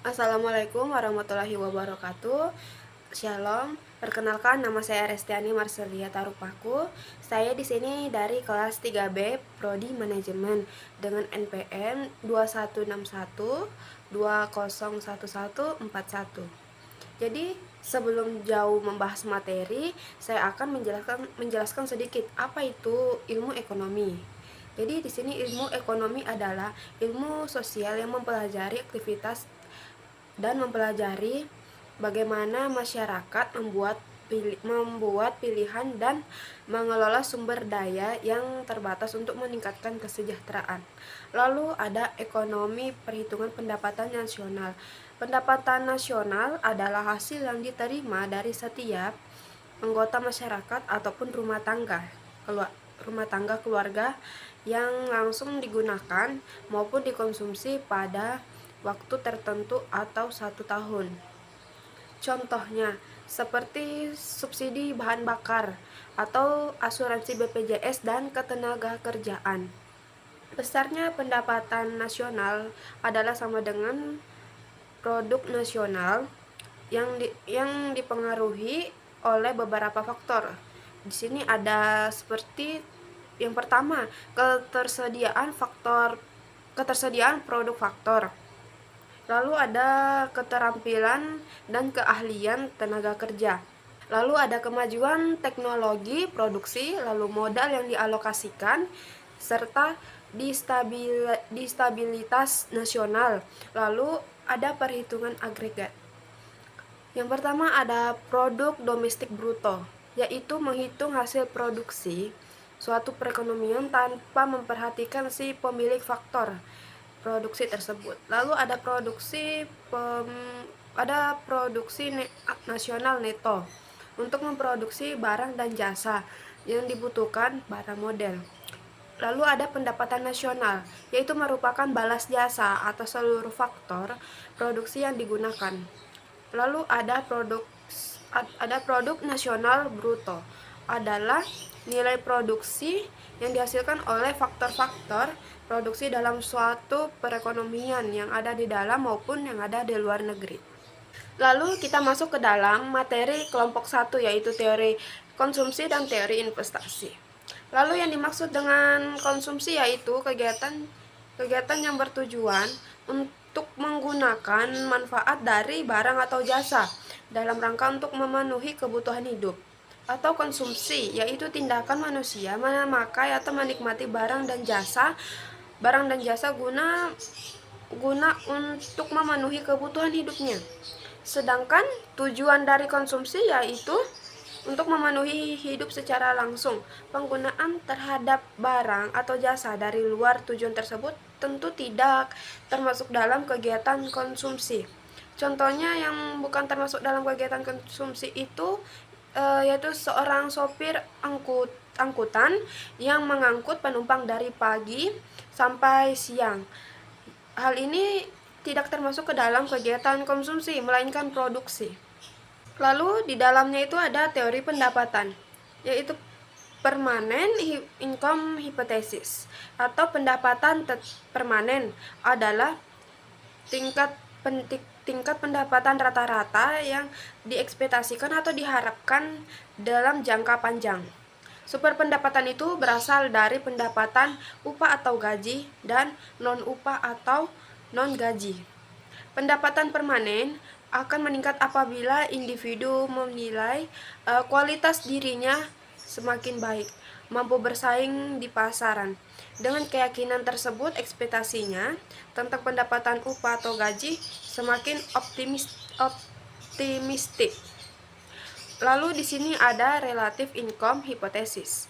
Assalamualaikum warahmatullahi wabarakatuh. Shalom. Perkenalkan, nama saya Restiani Marcelia Tarupaku. Saya di sini dari kelas 3B Prodi Manajemen dengan NPM 2161 201141. Jadi, sebelum jauh membahas materi, saya akan menjelaskan sedikit apa itu ilmu ekonomi. Jadi di sini ilmu ekonomi adalah ilmu sosial yang mempelajari aktivitas dan mempelajari bagaimana masyarakat membuat pilihan dan mengelola sumber daya yang terbatas untuk meningkatkan kesejahteraan. Lalu ada ekonomi perhitungan pendapatan nasional. Pendapatan nasional adalah hasil yang diterima dari setiap anggota masyarakat ataupun rumah tangga keluarga yang langsung digunakan maupun dikonsumsi pada waktu tertentu atau 1 tahun. Contohnya, seperti subsidi bahan bakar atau asuransi BPJS dan ketenagakerjaan. Besarnya pendapatan nasional adalah sama dengan produk nasional yang dipengaruhi oleh beberapa faktor. Di sini ada seperti yang pertama, ketersediaan produk faktor. Lalu ada keterampilan dan keahlian tenaga kerja. Lalu ada kemajuan teknologi produksi, lalu modal yang dialokasikan, serta stabilitas nasional. Lalu ada perhitungan agregat. Yang pertama ada produk domestik bruto, yaitu menghitung hasil produksi suatu perekonomian tanpa memperhatikan si pemilik faktor produksi tersebut. Lalu ada produksi nasional neto untuk memproduksi barang dan jasa yang dibutuhkan barang model. Lalu ada pendapatan nasional, yaitu merupakan balas jasa atas seluruh faktor produksi yang digunakan. Lalu ada produk nasional bruto, adalah nilai produksi yang dihasilkan oleh faktor-faktor produksi dalam suatu perekonomian yang ada di dalam maupun yang ada di luar negeri. Lalu kita masuk ke dalam materi kelompok 1, yaitu teori konsumsi dan teori investasi. Lalu yang dimaksud dengan konsumsi yaitu kegiatan yang bertujuan untuk menggunakan manfaat dari barang atau jasa dalam rangka untuk memenuhi kebutuhan hidup. Atau konsumsi yaitu tindakan manusia memakai atau menikmati barang dan jasa guna untuk memenuhi kebutuhan hidupnya. Sedangkan tujuan dari konsumsi yaitu untuk memenuhi hidup secara langsung. Penggunaan terhadap barang atau jasa dari luar tujuan tersebut tentu tidak termasuk dalam kegiatan konsumsi. Contohnya yang bukan termasuk dalam kegiatan konsumsi itu yaitu seorang sopir angkutan yang mengangkut penumpang dari pagi sampai siang. Hal ini tidak termasuk ke dalam kegiatan konsumsi, melainkan produksi. Lalu di dalamnya itu ada teori pendapatan, yaitu permanent income hypothesis atau pendapatan permanen adalah tingkat pendapatan rata-rata yang diekspektasikan atau diharapkan dalam jangka panjang. Sumber pendapatan itu berasal dari pendapatan upah atau gaji dan non-upah atau non-gaji. Pendapatan permanen akan meningkat apabila individu menilai kualitas dirinya semakin baik, mampu bersaing di pasaran. Dengan keyakinan tersebut, ekspektasinya tentang pendapatan upah atau gaji semakin optimistik. Lalu di sini ada relative income hypothesis.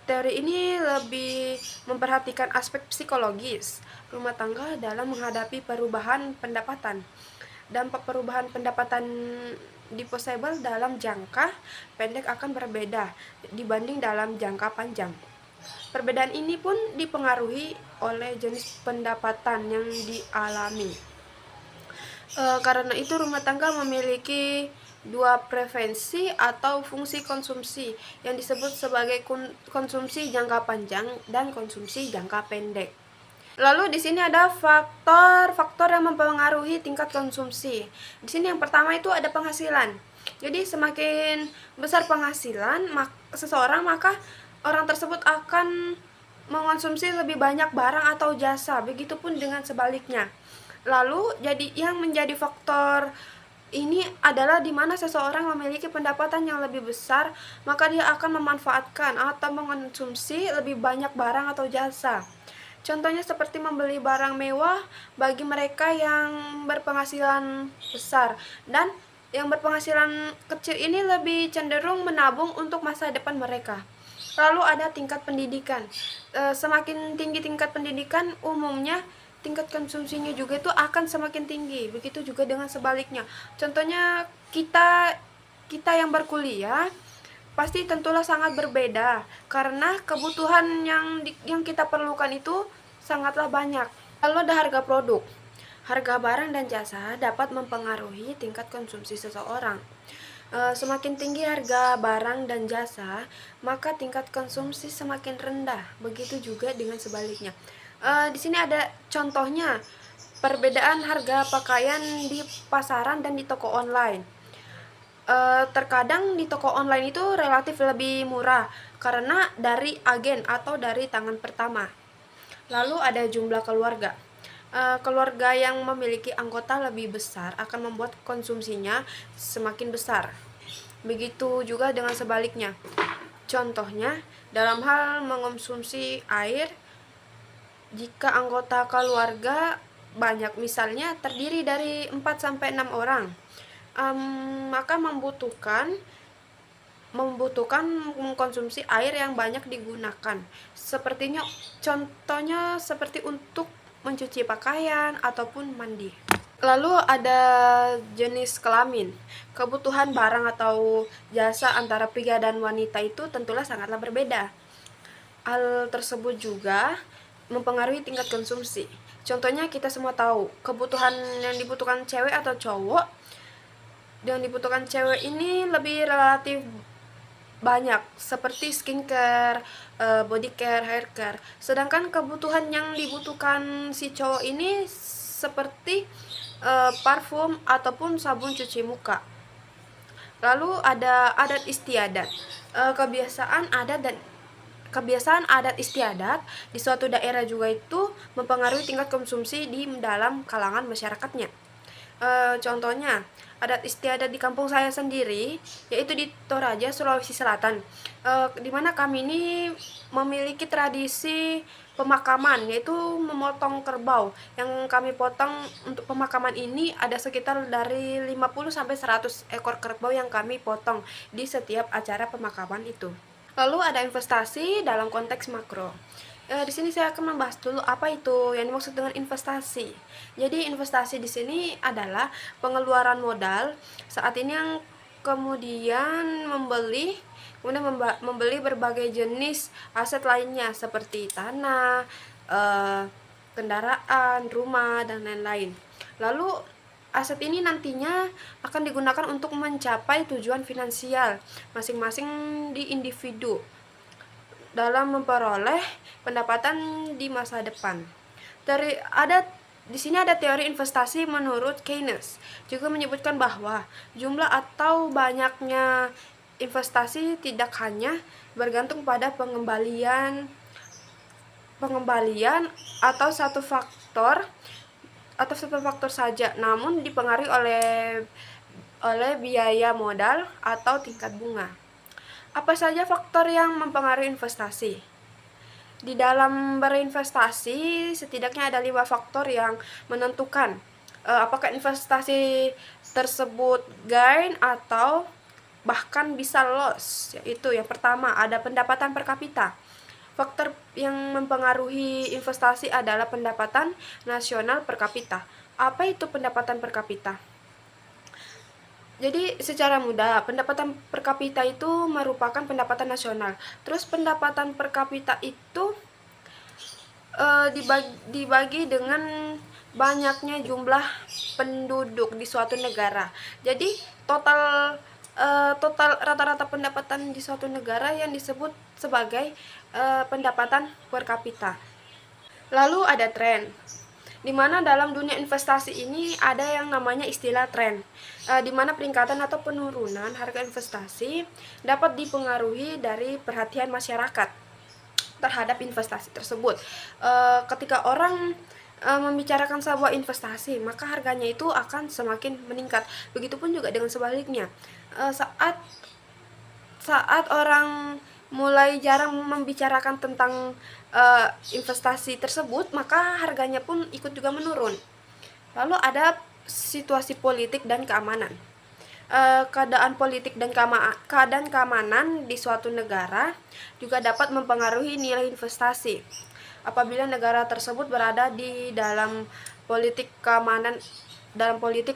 Teori ini lebih memperhatikan aspek psikologis rumah tangga dalam menghadapi perubahan pendapatan. Dampak perubahan pendapatan disposable dalam jangka pendek akan berbeda dibanding dalam jangka panjang. Perbedaan ini pun dipengaruhi oleh jenis pendapatan yang dialami. Karena itu rumah tangga memiliki dua preferensi atau fungsi konsumsi yang disebut sebagai konsumsi jangka panjang dan konsumsi jangka pendek. Lalu di sini ada faktor-faktor yang mempengaruhi tingkat konsumsi. Di sini yang pertama itu ada penghasilan. Jadi semakin besar penghasilan seseorang, maka orang tersebut akan mengonsumsi lebih banyak barang atau jasa. Begitupun dengan sebaliknya. Lalu jadi yang menjadi faktor ini adalah di mana seseorang memiliki pendapatan yang lebih besar, maka dia akan memanfaatkan atau mengonsumsi lebih banyak barang atau jasa. Contohnya seperti membeli barang mewah bagi mereka yang berpenghasilan besar, dan yang berpenghasilan kecil ini lebih cenderung menabung untuk masa depan mereka. Lalu ada tingkat pendidikan. Semakin tinggi tingkat pendidikan, umumnya tingkat konsumsinya juga itu akan semakin tinggi. Begitu juga dengan sebaliknya. Contohnya kita yang berkuliah pasti tentulah sangat berbeda karena kebutuhan yang kita perlukan itu sangatlah banyak. Lalu ada harga produk. Harga barang dan jasa dapat mempengaruhi tingkat konsumsi seseorang. Semakin tinggi harga barang dan jasa, maka tingkat konsumsi semakin rendah. Begitu juga dengan sebaliknya. Di sini ada contohnya perbedaan harga pakaian di pasaran dan di toko online. Terkadang di toko online itu relatif lebih murah karena dari agen atau dari tangan pertama. Lalu ada jumlah keluarga. Keluarga yang memiliki anggota lebih besar akan membuat konsumsinya semakin besar. Begitu juga dengan sebaliknya. Contohnya, dalam hal mengonsumsi air, jika anggota keluarga banyak, misalnya terdiri dari 4 sampai 6 orang, maka membutuhkan mengkonsumsi air yang banyak digunakan. Contohnya seperti untuk mencuci pakaian ataupun mandi. Lalu ada jenis kelamin. Kebutuhan barang atau jasa antara pria dan wanita itu tentulah sangatlah berbeda. Hal tersebut juga mempengaruhi tingkat konsumsi. Contohnya kita semua tahu, kebutuhan yang dibutuhkan cewek atau cowok, yang dibutuhkan cewek ini lebih relatif banyak, seperti skincare, body care, hair care. Sedangkan kebutuhan yang dibutuhkan si cowok ini seperti parfum ataupun sabun cuci muka. Lalu ada adat istiadat. Kebiasaan adat istiadat di suatu daerah juga itu mempengaruhi tingkat konsumsi di dalam kalangan masyarakatnya. Contohnya, adat istiadat di kampung saya sendiri, yaitu di Toraja, Sulawesi Selatan, di mana kami ini memiliki tradisi pemakaman, yaitu memotong kerbau. Yang kami potong untuk pemakaman ini ada sekitar dari 50 sampai 100 ekor kerbau yang kami potong di setiap acara pemakaman itu. Lalu ada investasi dalam konteks makro. Di sini saya akan membahas dulu apa itu yang dimaksud dengan investasi. Jadi investasi di sini adalah pengeluaran modal saat ini yang kemudian membeli berbagai jenis aset lainnya seperti tanah, kendaraan, rumah, dan lain-lain. Lalu aset ini nantinya akan digunakan untuk mencapai tujuan finansial masing-masing di individu dalam memperoleh pendapatan di masa depan. Di sini ada teori investasi menurut Keynes, juga menyebutkan bahwa jumlah atau banyaknya investasi tidak hanya bergantung pada pengembalian atau satu faktor saja, namun dipengaruhi oleh biaya modal atau tingkat bunga. Apa saja faktor yang mempengaruhi investasi? Di dalam berinvestasi, setidaknya ada 5 faktor yang menentukan apakah investasi tersebut gain atau bahkan bisa loss. Yaitu yang pertama, ada pendapatan per kapita. Faktor yang mempengaruhi investasi adalah pendapatan nasional per kapita. Apa itu pendapatan per kapita? Jadi secara mudah, pendapatan per kapita itu merupakan pendapatan nasional. Terus pendapatan per kapita itu dibagi dengan banyaknya jumlah penduduk di suatu negara. Jadi total rata-rata pendapatan di suatu negara yang disebut sebagai pendapatan per kapita. Lalu ada tren, di mana dalam dunia investasi ini ada yang namanya istilah tren, di mana peningkatan atau penurunan harga investasi dapat dipengaruhi dari perhatian masyarakat terhadap investasi tersebut. Ketika orang membicarakan sebuah investasi, maka harganya itu akan semakin meningkat. Begitupun juga dengan sebaliknya, saat orang mulai jarang membicarakan tentang investasi tersebut, maka harganya pun ikut juga menurun. Lalu ada situasi politik dan keamanan. Keadaan politik dan keadaan keamanan di suatu negara juga dapat mempengaruhi nilai investasi. Apabila negara tersebut berada di dalam politik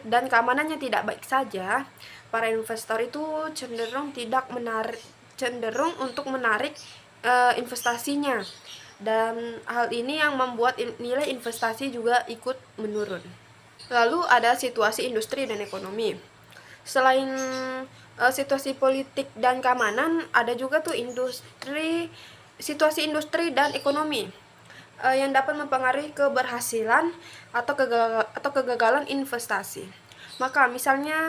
dan keamanannya tidak baik saja, para investor itu cenderung untuk menarik investasinya, dan hal ini yang membuat nilai investasi juga ikut menurun. Lalu ada situasi industri dan ekonomi. Selain situasi politik dan keamanan, ada juga tuh situasi industri dan ekonomi yang dapat mempengaruhi keberhasilan atau kegagalan investasi. Maka misalnya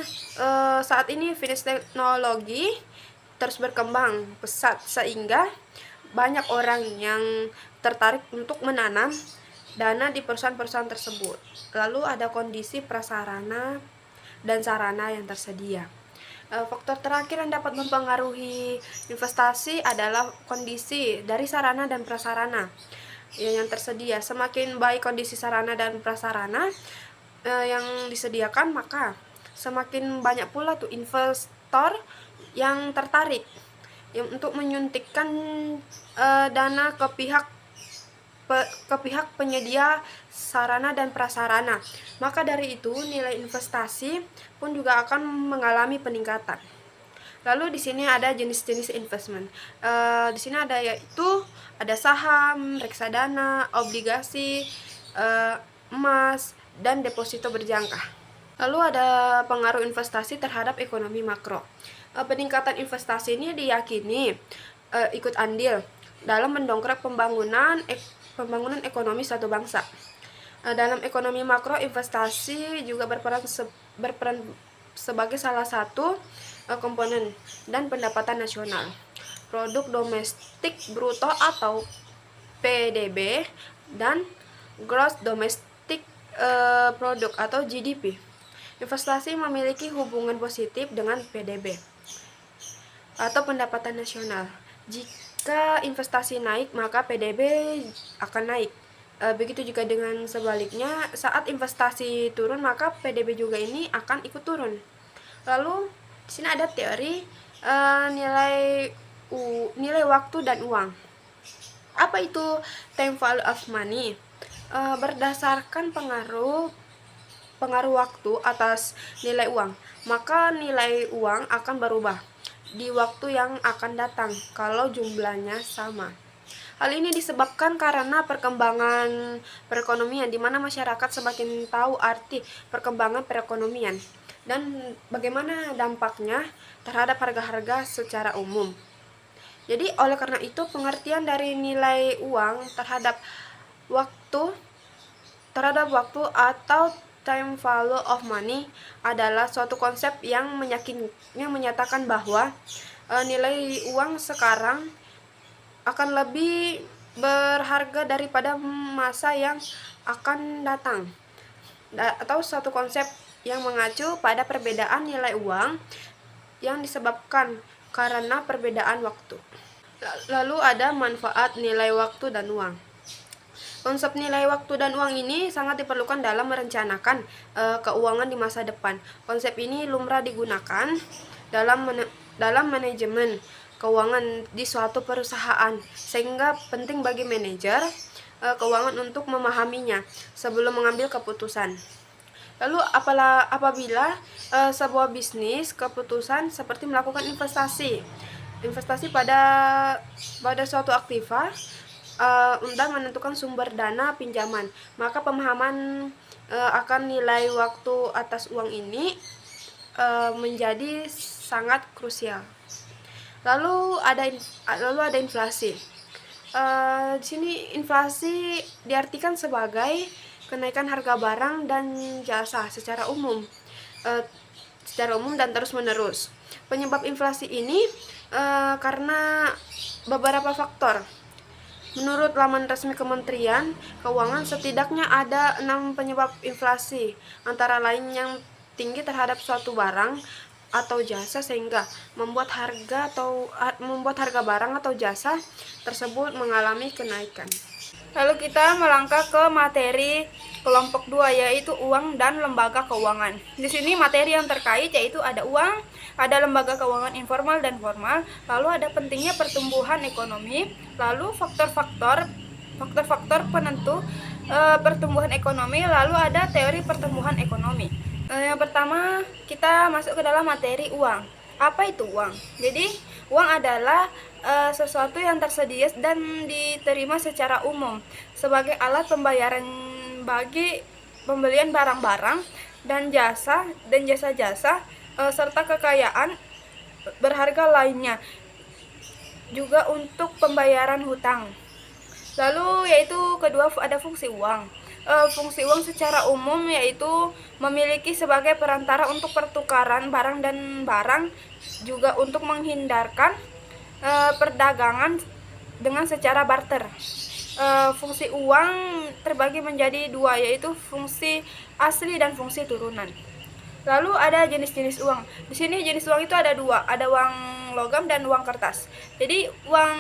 saat ini fintech teknologi terus berkembang pesat sehingga banyak orang yang tertarik untuk menanam dana di perusahaan-perusahaan tersebut. Lalu ada kondisi prasarana dan sarana yang tersedia. Faktor terakhir yang dapat mempengaruhi investasi adalah kondisi dari sarana dan prasarana yang tersedia. Semakin baik kondisi sarana dan prasarana yang disediakan, maka semakin banyak pula tuh investor yang tertarik untuk menyuntikkan dana ke pihak penyedia sarana dan prasarana. Maka dari itu nilai investasi pun juga akan mengalami peningkatan. Lalu di sini ada jenis-jenis investment. Di sini ada ada saham, reksadana, obligasi, emas, dan deposito berjangka. Lalu ada pengaruh investasi terhadap ekonomi makro. Peningkatan investasi ini diyakini ikut andil dalam mendongkrak pembangunan ekonomi suatu bangsa. Dalam ekonomi makro, investasi juga berperan sebagai salah satu komponen dan pendapatan nasional. Produk domestik bruto atau PDB dan gross domestic product atau GDP. Investasi memiliki hubungan positif dengan PDB atau pendapatan nasional. Jika investasi naik, maka PDB akan naik. Begitu juga dengan sebaliknya, saat investasi turun, maka PDB juga ini akan ikut turun. Lalu di sini ada teori nilai waktu dan uang. Apa itu time value of money? Berdasarkan pengaruh waktu atas nilai uang, maka nilai uang akan berubah di waktu yang akan datang kalau jumlahnya sama. Hal ini disebabkan karena perkembangan perekonomian, di mana masyarakat semakin tahu arti perkembangan perekonomian dan bagaimana dampaknya terhadap harga-harga secara umum. Jadi oleh karena itu pengertian dari nilai uang terhadap waktu atau time value of money adalah suatu konsep yang menyatakan bahwa nilai uang sekarang akan lebih berharga daripada masa yang akan datang, atau suatu konsep yang mengacu pada perbedaan nilai uang yang disebabkan karena perbedaan waktu. Lalu ada manfaat nilai waktu dan uang. Konsep nilai waktu dan uang ini sangat diperlukan dalam merencanakan keuangan di masa depan. Konsep ini lumrah digunakan dalam manajemen keuangan di suatu perusahaan, sehingga penting bagi manajer keuangan untuk memahaminya sebelum mengambil keputusan. Lalu apabila sebuah bisnis keputusan seperti melakukan investasi pada suatu aktiva untuk menentukan sumber dana pinjaman, maka pemahaman akan nilai waktu atas uang ini menjadi sangat krusial. Lalu ada inflasi. Di sini inflasi diartikan sebagai kenaikan harga barang dan jasa eh, secara umum dan terus-menerus. Penyebab inflasi ini karena beberapa faktor. Menurut laman resmi Kementerian Keuangan, setidaknya ada 6 penyebab inflasi, antara lain yang tinggi terhadap suatu barang atau jasa sehingga membuat harga barang atau jasa tersebut mengalami kenaikan. Lalu kita melangkah ke materi kelompok 2, yaitu uang dan lembaga keuangan. Di sini materi yang terkait yaitu ada uang, ada lembaga keuangan informal dan formal, lalu ada pentingnya pertumbuhan ekonomi, lalu faktor-faktor penentu pertumbuhan ekonomi, lalu ada teori pertumbuhan ekonomi. Yang pertama kita masuk ke dalam materi uang. Apa itu uang? Jadi uang adalah sesuatu yang tersedia dan diterima secara umum sebagai alat pembayaran bagi pembelian barang-barang dan jasa-jasa serta kekayaan berharga lainnya, juga untuk pembayaran hutang. Lalu yaitu kedua ada fungsi uang. Fungsi uang secara umum yaitu memiliki sebagai perantara untuk pertukaran barang dan barang, juga untuk menghindarkan perdagangan dengan secara barter. Fungsi uang terbagi menjadi dua, yaitu fungsi asli dan fungsi turunan. Lalu ada jenis-jenis uang. Di sini jenis uang itu ada dua, ada uang logam dan uang kertas. Jadi uang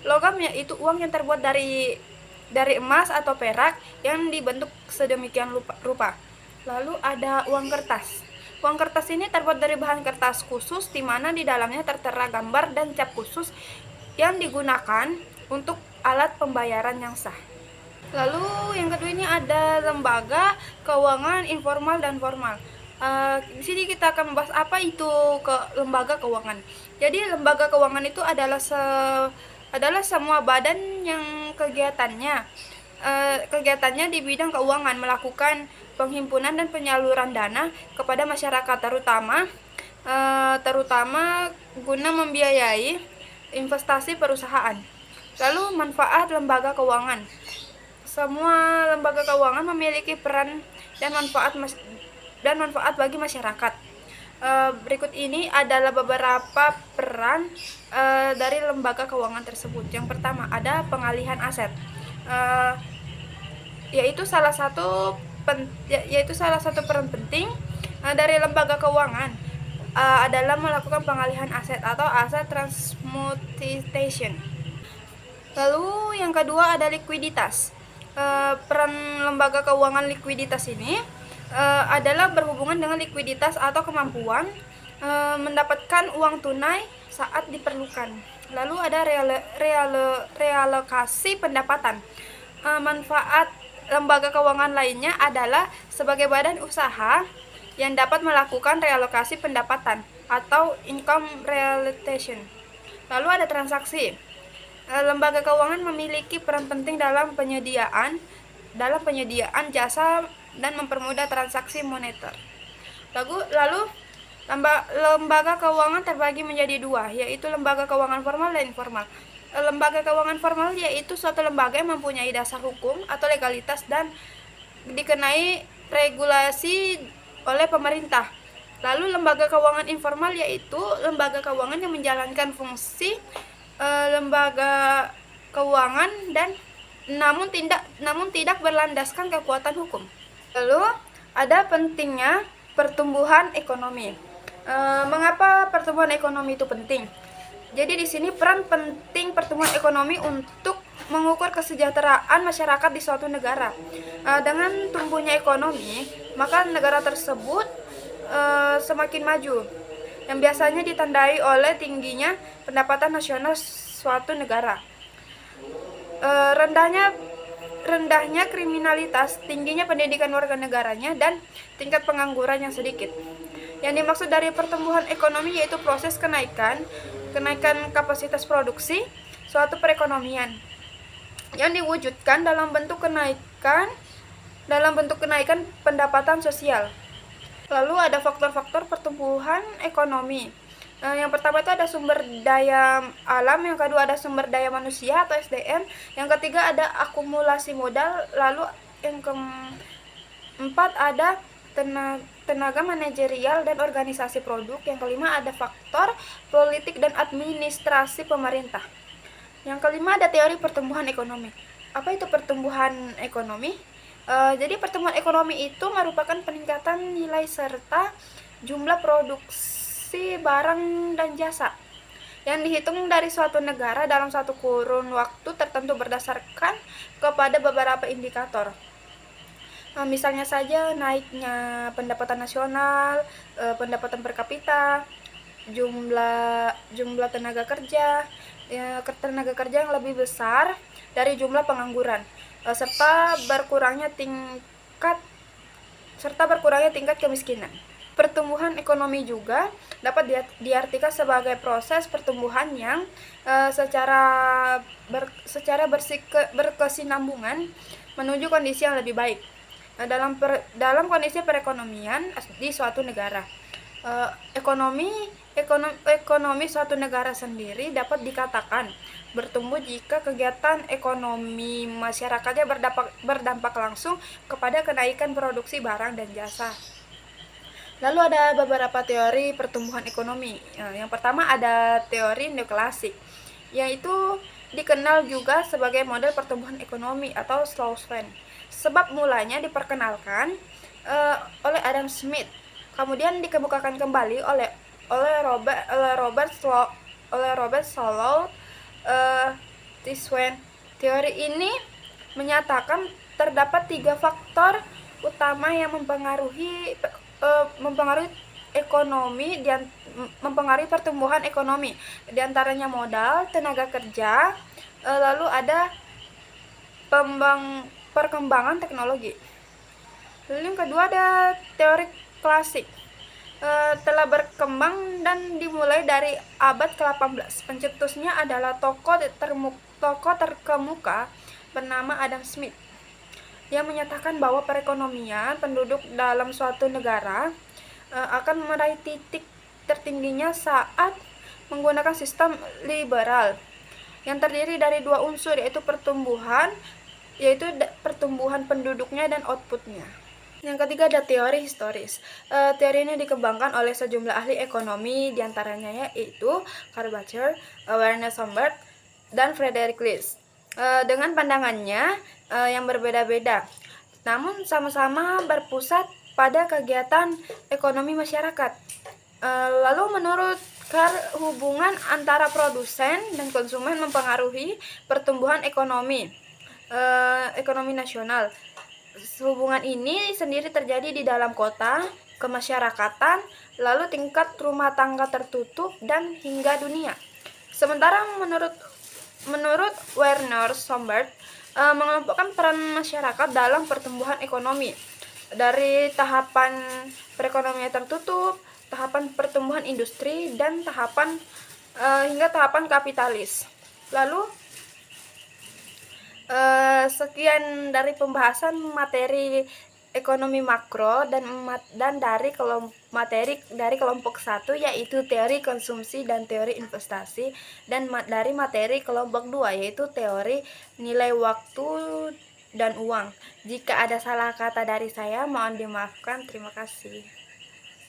logam yaitu uang yang terbuat dari emas atau perak yang dibentuk sedemikian rupa. Lalu ada uang kertas. Uang kertas ini terbuat dari bahan kertas khusus di mana di dalamnya tertera gambar dan cap khusus yang digunakan untuk alat pembayaran yang sah. Lalu yang kedua ini ada lembaga keuangan informal dan formal. Di sini kita akan membahas apa itu lembaga keuangan. Jadi lembaga keuangan itu adalah semua badan yang kegiatannya di bidang keuangan, melakukan penghimpunan dan penyaluran dana kepada masyarakat, terutama guna membiayai investasi perusahaan. Lalu manfaat lembaga keuangan. Semua lembaga keuangan memiliki peran dan manfaat bagi masyarakat. Berikut ini adalah beberapa peran dari lembaga keuangan tersebut. Yang pertama ada pengalihan aset, yaitu salah satu peran penting dari lembaga keuangan adalah melakukan pengalihan aset atau aset transmutation. Lalu yang kedua ada likuiditas. Peran lembaga keuangan likuiditas ini adalah berhubungan dengan likuiditas atau kemampuan mendapatkan uang tunai saat diperlukan. Lalu ada realokasi pendapatan. Manfaat lembaga keuangan lainnya adalah sebagai badan usaha yang dapat melakukan realokasi pendapatan atau income reallocation. Lalu ada transaksi. Lembaga keuangan memiliki peran penting dalam penyediaan jasa dan mempermudah transaksi moneter. Lalu lembaga keuangan terbagi menjadi dua, yaitu lembaga keuangan formal dan informal. Lembaga keuangan formal yaitu suatu lembaga yang mempunyai dasar hukum atau legalitas dan dikenai regulasi oleh pemerintah. Lalu lembaga keuangan informal yaitu lembaga keuangan yang menjalankan fungsi lembaga keuangan dan namun tidak berlandaskan kekuatan hukum. Lalu ada pentingnya pertumbuhan ekonomi. Mengapa pertumbuhan ekonomi itu penting? Jadi di sini peran penting pertumbuhan ekonomi untuk mengukur kesejahteraan masyarakat di suatu negara. Dengan tumbuhnya ekonomi, maka negara tersebut semakin maju, yang biasanya ditandai oleh tingginya pendapatan nasional suatu negara. Rendahnya kriminalitas, tingginya pendidikan warga negaranya, dan tingkat pengangguran yang sedikit. Yang dimaksud dari pertumbuhan ekonomi yaitu proses kenaikan kapasitas produksi suatu perekonomian yang diwujudkan dalam bentuk kenaikan pendapatan sosial. Lalu ada faktor-faktor pertumbuhan ekonomi. Yang pertama itu ada sumber daya alam, yang kedua ada sumber daya manusia atau SDM, yang ketiga ada akumulasi modal, lalu yang keempat ada tenaga manajerial dan organisasi produk, yang kelima ada faktor politik dan administrasi pemerintah. Yang kelima ada teori pertumbuhan ekonomi. Apa itu pertumbuhan ekonomi? Jadi pertumbuhan ekonomi itu merupakan peningkatan nilai serta jumlah produksi barang dan jasa yang dihitung dari suatu negara dalam satu kurun waktu tertentu berdasarkan kepada beberapa indikator. Misalnya saja naiknya pendapatan nasional, pendapatan per kapita, jumlah tenaga kerja yang lebih besar dari jumlah pengangguran, serta berkurangnya tingkat kemiskinan. Pertumbuhan ekonomi juga dapat diartikan sebagai proses pertumbuhan yang secara berkesinambungan menuju kondisi yang lebih baik dalam kondisi perekonomian di suatu negara. Ekonomi suatu negara sendiri dapat dikatakan bertumbuh jika kegiatan ekonomi masyarakatnya berdampak langsung kepada kenaikan produksi barang dan jasa. Lalu ada beberapa teori pertumbuhan ekonomi. Yang pertama ada teori neoklasik, yaitu dikenal juga sebagai model pertumbuhan ekonomi atau Slow-Swan. Sebab mulanya diperkenalkan oleh Adam Smith, kemudian dikemukakan kembali oleh Robert Solow Tiswen. Teori ini menyatakan terdapat 3 faktor utama yang mempengaruhi pertumbuhan ekonomi, diantaranya modal, tenaga kerja, lalu ada perkembangan teknologi. Lalu yang kedua ada teori klasik, telah berkembang dan dimulai dari abad ke-18. Pencetusnya adalah tokoh terkemuka bernama Adam Smith, yang menyatakan bahwa perekonomian penduduk dalam suatu negara akan meraih titik tertingginya saat menggunakan sistem liberal yang terdiri dari 2 unsur, yaitu pertumbuhan penduduknya dan outputnya. Yang ketiga ada teori historis. Teori ini dikembangkan oleh sejumlah ahli ekonomi, diantaranya yaitu Karl Bacher, Werner Sombart, dan Frederick List, dengan pandangannya yang berbeda-beda, namun sama-sama berpusat pada kegiatan ekonomi masyarakat. Lalu menurut Karl, hubungan antara produsen dan konsumen mempengaruhi pertumbuhan ekonomi nasional. Hubungan ini sendiri terjadi di dalam kota, kemasyarakatan, lalu tingkat rumah tangga tertutup, dan hingga dunia. Sementara menurut Werner Sombart, mengelompokkan peran masyarakat dalam pertumbuhan ekonomi dari tahapan perekonomian tertutup, tahapan pertumbuhan industri, dan hingga tahapan kapitalis. Lalu sekian dari pembahasan materi ekonomi makro dan dari kelompok 1, yaitu teori konsumsi dan teori investasi, dan dari materi kelompok 2, yaitu teori nilai waktu dan uang. Jika ada salah kata dari saya, mohon dimaafkan. Terima kasih.